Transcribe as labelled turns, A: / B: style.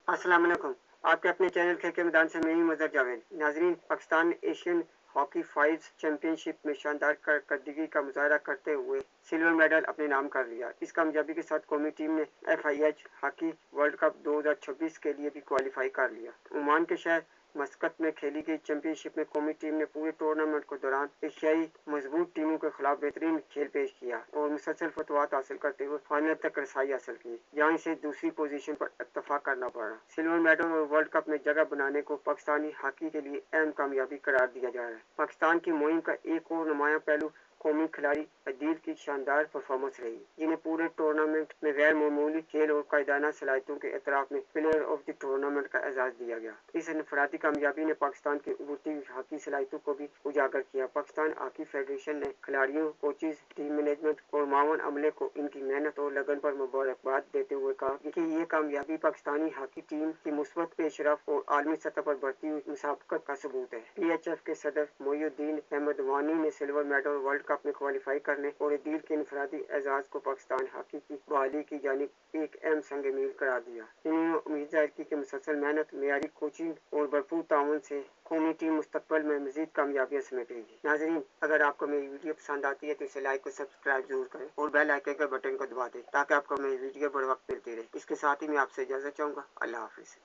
A: अस्सलाम वालेकुम। आपके अपने चैनल खेल के मैदान से मैं ही मजहर जावेद। नाजरीन, Pakistan Asian hockey fives championship में शानदार कारकर्दगी का मुजाहरा करते हुए सिल्वर मेडल अपने नाम कर लिया। इस कामयाबी के साथ कौमी टीम ने FIH हॉकी वर्ल्ड कप 2026 के लिए भी क्वालिफाई कर लिया। ओमान के शहर मस्कत में खेली गई चैंपियनशिप में कौमी टीम ने पूरे टूर्नामेंट के दौरान एशियाई मजबूत टीमों के खिलाफ बेहतरीन खेल पेश किया और मुसलसल फतवाहत हासिल करते हुए फाइनल तक रसाई हासिल की, जहां इसे दूसरी पोजीशन पर इत्तफाक करना पड़ा। सिल्वर मेडल और वर्ल्ड कप में जगह बनाने को पाकिस्तानी हॉकी के लिए अहम कामयाबी करार दिया जा रहा है। पाकिस्तान की मुहिम का एक और नुमाया पहलू कौमी खिलाड़ी अदील की शानदार परफॉर्मेंस रही, जिन्हें पूरे टूर्नामेंट में गैर मामूली खेल और कायदाना सलाहियतों के एतराफ में प्लेयर ऑफ द टूर्नामेंट का एजाज दिया गया। इस इनफरादी कामयाबी ने पाकिस्तान की उभरती हॉकी सलाहियतों को भी उजागर किया। पाकिस्तान हॉकी फेडरेशन ने खिलाड़ियों, कोचेज, टीम मैनेजमेंट और मावन अमले को इनकी मेहनत और लगन पर मुबारकबाद देते हुए कहा कि ये कामयाबी पाकिस्तानी हॉकी टीम की मुस्बत पेशरफ और आलमी सतह पर बढ़ती हुई मुसाबकत का सबूत है। PHF के सदर मोइनुद्दीन अहमद वानी ने सिल्वर मेडल वर्ल्ड कप में क्वालिफाई करने और अदील के इनफरादी एजाज को पाकिस्तान हॉकी की बहाली की जानिब एक अहम संग मील करार दिया। इन्होंने उम्मीद जाहिर की कि मुसलसल मेहनत, मेयारी कोचिंग और भरपूर ताउन से कौमी टीम मुस्तकबिल में मजीद कामयाबियां समेटेगी। नाजरीन, अगर आपको मेरी वीडियो पसंद आती है तो इसे लाइक और सब्सक्राइब जरूर करें और बेल आइकन के बटन को दबा दें ताकि आपको मेरी वीडियो बर वक्त मिलती रहे। इसके साथ ही मैं आपसे इजाजत चाहूँगा। अल्लाह हाफिज।